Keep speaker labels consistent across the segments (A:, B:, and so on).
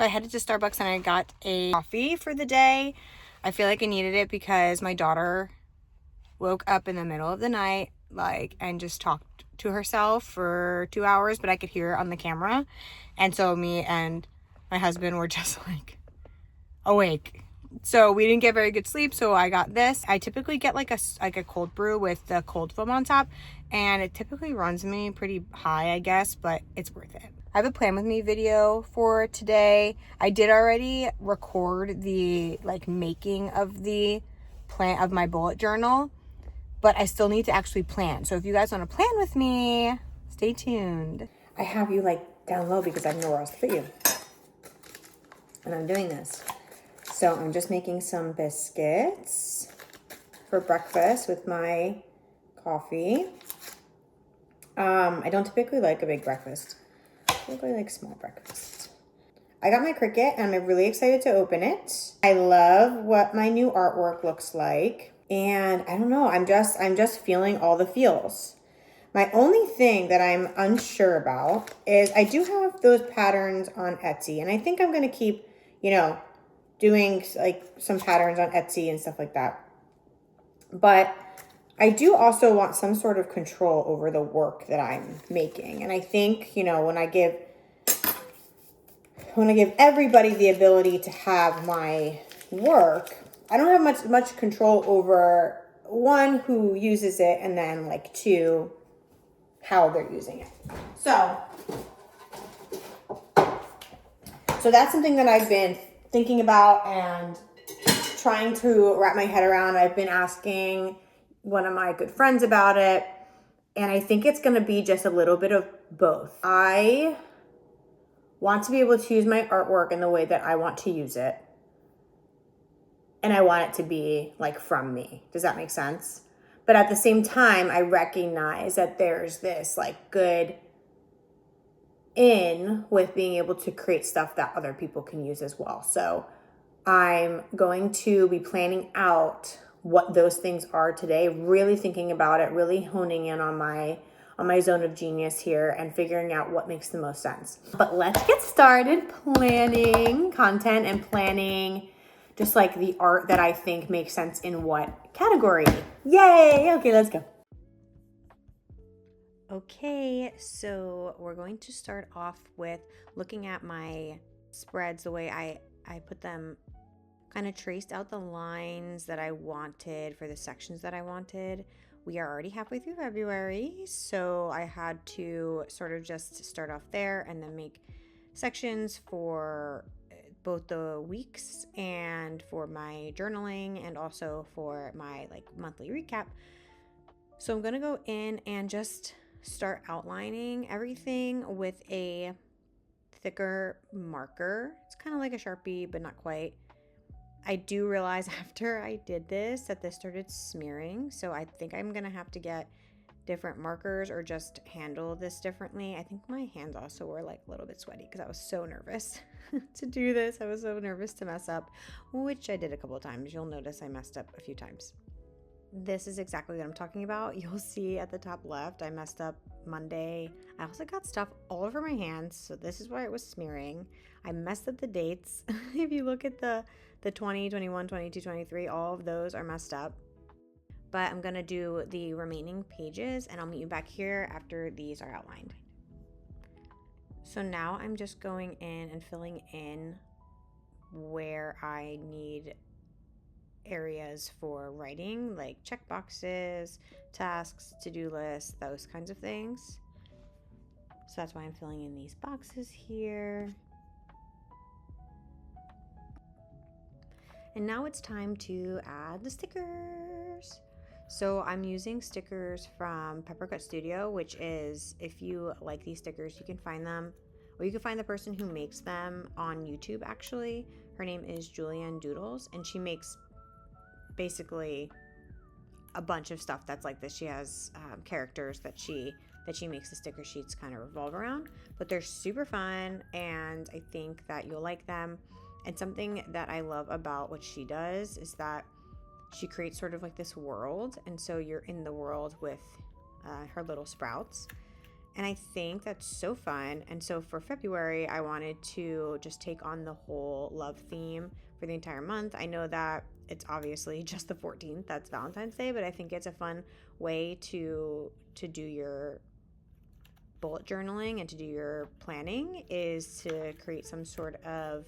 A: So I headed to Starbucks and I got a coffee for the day. I feel like I needed it because my daughter woke up in the middle of the night, and just talked to herself for 2 hours, but I could hear it on the camera. And so me and my husband were just awake. So we didn't get very good sleep, so I got this. I typically get like a cold brew with the cold foam on top, and it typically runs me pretty high, I guess, but it's worth it. I have a plan with me video for today. I did already record the making of the plan of my bullet journal, but I still need to actually plan. So if you guys want to plan with me, stay tuned. I have you down low because I have nowhere else to put you. And I'm doing this. So I'm just making some biscuits for breakfast with my coffee. I don't typically like a big breakfast. I typically like small breakfast. I got my Cricut and I'm really excited to open it. I love what my new artwork looks like. And I don't know, I'm just feeling all the feels. My only thing that I'm unsure about is I do have those patterns on Etsy, and I think I'm going to keep, doing some patterns on Etsy and stuff like that. But I do also want some sort of control over the work that I'm making. And I think, when I give everybody the ability to have my work, I don't have much control over, one, who uses it, and then two, how they're using it. So that's something that I've been thinking about and trying to wrap my head around. I've been asking one of my good friends about it, and I think it's going to be just a little bit of both. I want to be able to use my artwork in the way that I want to use it, and I want it to be from me. Does that make sense? But at the same time, I recognize that there's this good in with being able to create stuff that other people can use as well. So I'm going to be planning out what those things are today, really thinking about it, really honing in on my zone of genius here and figuring out what makes the most sense. But let's get started planning content and planning just the art that I think makes sense in what category. Yay! Okay, let's go. Okay, so we're going to start off with looking at my spreads, the way I put them, kind of traced out the lines that I wanted for the sections that I wanted. We are already halfway through February, so I had to sort of just start off there and then make sections for both the weeks and for my journaling and also for my monthly recap. So I'm going to go in and just start outlining everything with a thicker marker. It's kind of like a Sharpie, but not quite. I do realize after I did this that this started smearing, so I think I'm going to have to get different markers or just handle this differently. I think my hands also were a little bit sweaty because I was so nervous to do this. I was so nervous to mess up, which I did a couple of times. You'll notice I messed up a few times. This is exactly what I'm talking about. You'll see at the top left, I messed up Monday. I also got stuff all over my hands, so this is why it was smearing. I messed up the dates. If you look at the 20, 21, 22, 23, all of those are messed up. But I'm going to do the remaining pages, and I'll meet you back here after these are outlined. So now I'm just going in and filling in where I need areas for writing, like check boxes, tasks, to-do lists, those kinds of things. So that's why I'm filling in these boxes here. And now it's time to add the stickers. So I'm using stickers from Peppercut Studio, which is, if you like these stickers, you can find them, or you can find the person who makes them on YouTube actually. Her name is Julianne Doodles, and she makes basically a bunch of stuff that's like this. She has characters that she makes the sticker sheets kind of revolve around, but they're super fun, and I think that you'll like them. And something that I love about what she does is that she creates sort of this world, and so you're in the world with her little sprouts, And I think that's so fun. And so for February, I wanted to just take on the whole love theme for the entire month. I know that it's obviously just the 14th, that's Valentine's Day, but I think it's a fun way to do your bullet journaling and to do your planning is to create some sort of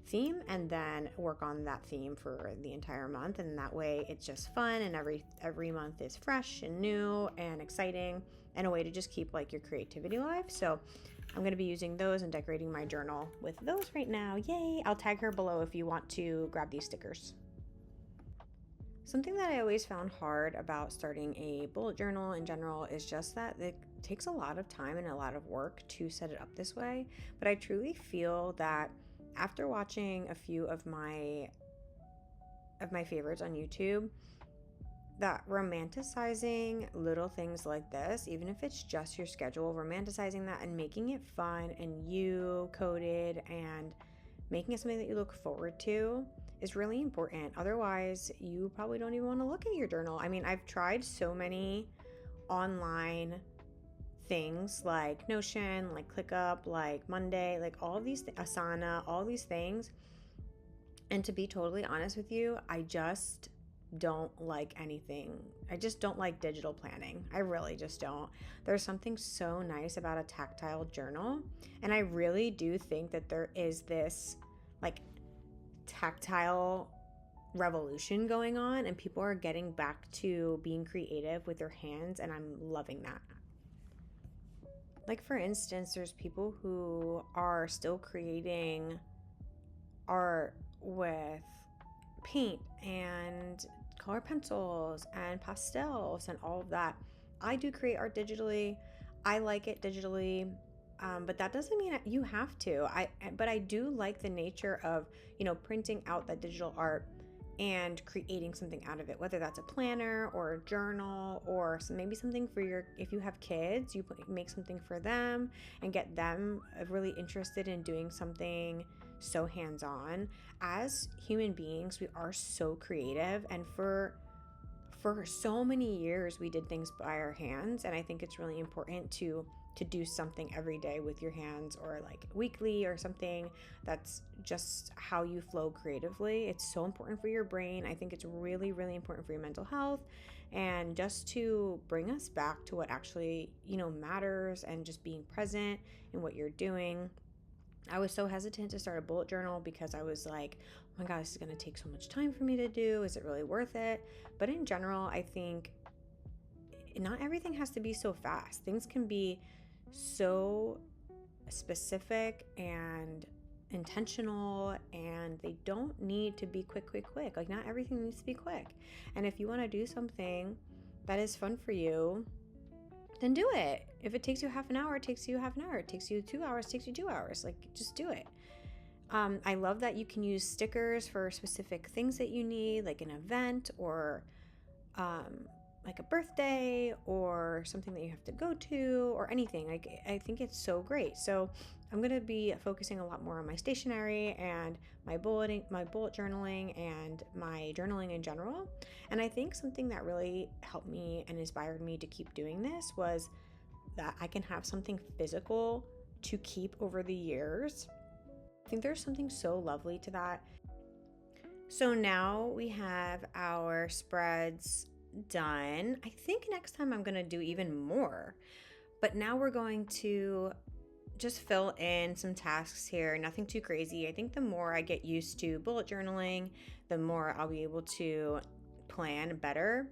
A: theme and then work on that theme for the entire month, and that way it's just fun and every month is fresh and new and exciting and a way to just keep like your creativity alive. So I'm going to be using those and decorating my journal with those right now. Yay! I'll tag her below if you want to grab these stickers. Something that I always found hard about starting a bullet journal in general is just that it takes a lot of time and a lot of work to set it up this way. But I truly feel that after watching a few of my favorites on YouTube, that romanticizing little things like this, even if it's just your schedule, romanticizing that and making it fun and you coded and making it something that you look forward to is really important. Otherwise, you probably don't even want to look at your journal. I mean, I've tried so many online things like Notion, like ClickUp, like Monday, like all of these, Asana, all these things. And to be totally honest with you, I just don't like anything. I just don't like digital planning. I really just don't. There's something so nice about a tactile journal. And I really do think that there is this like tactile revolution going on and people are getting back to being creative with their hands, and I'm loving that. Like for instance, there's people who are still creating art with paint and color pencils and pastels and all of that. I do create art digitally. I like it digitally. But that doesn't mean you have to. But I do like the nature of, printing out that digital art and creating something out of it, whether that's a planner or a journal or maybe something for if you have kids, you make something for them and get them really interested in doing something so hands-on. As human beings, we are so creative, and for so many years we did things by our hands, and I think it's really important to do something every day with your hands, or like weekly or something that's just how you flow creatively. It's so important for your brain. I think it's really, really important for your mental health and just to bring us back to what actually, matters, and just being present in what you're doing. I was so hesitant to start a bullet journal because I was like, oh my God, this is going to take so much time for me to do. Is it really worth it? But in general, I think not everything has to be so fast. Things can be so specific and intentional, and they don't need to be quick. Like not everything needs to be quick. And if you want to do something that is fun for you, then do it. If it takes you half an hour, it takes you half an hour. It takes you 2 hours, it takes you 2 hours. Like just do it. I love that you can use stickers for specific things that you need, like an event or like a birthday or something that you have to go to or anything. Like I think it's so great. So I'm going to be focusing a lot more on my stationery and my bullet journaling and my journaling in general. And I think something that really helped me and inspired me to keep doing this was that I can have something physical to keep over the years. I think there's something so lovely to that. So now we have our spreads done. I think next time I'm going to do even more. But now we're going to just fill in some tasks here, nothing too crazy. I think the more I get used to bullet journaling, the more I'll be able to plan better.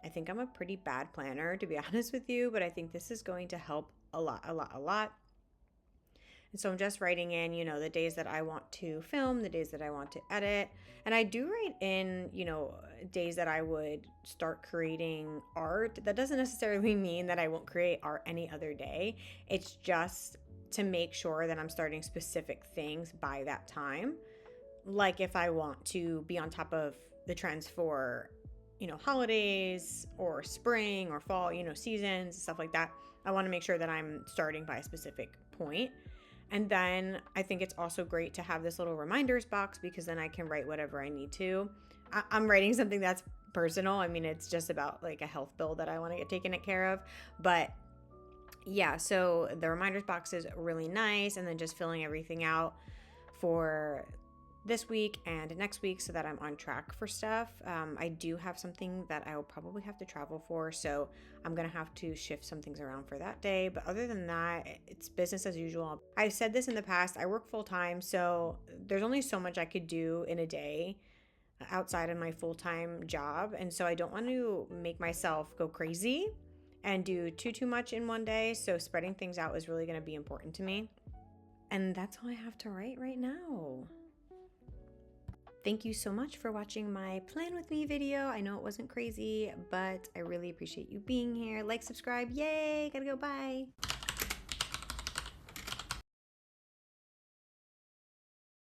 A: I think I'm a pretty bad planner, to be honest with you, but I think this is going to help a lot. And so I'm just writing in, the days that I want to film, the days that I want to edit. And I do write in, days that I would start creating art. That doesn't necessarily mean that I won't create art any other day. It's just to make sure that I'm starting specific things by that time. Like if I want to be on top of the trends for, holidays or spring or fall, seasons, stuff like that, I want to make sure that I'm starting by a specific point. And then I think it's also great to have this little reminders box because then I can write whatever I need to. I'm writing something that's personal. I mean, it's just about like a health bill that I want to get taken care of. But yeah, so the reminders box is really nice, and then just filling everything out for this week and next week so that I'm on track for stuff. I do have something that I will probably have to travel for, so I'm gonna have to shift some things around for that day. But other than that, it's business as usual. I've said this in the past, I work full time, so there's only so much I could do in a day outside of my full-time job, and so I don't want to make myself go crazy and do too much in one day. So spreading things out is really going to be important to me, and that's all I have to write right now. Thank you so much for watching my plan with me video. I know it wasn't crazy, but I really appreciate you being here. Like, subscribe, yay, gotta go, bye.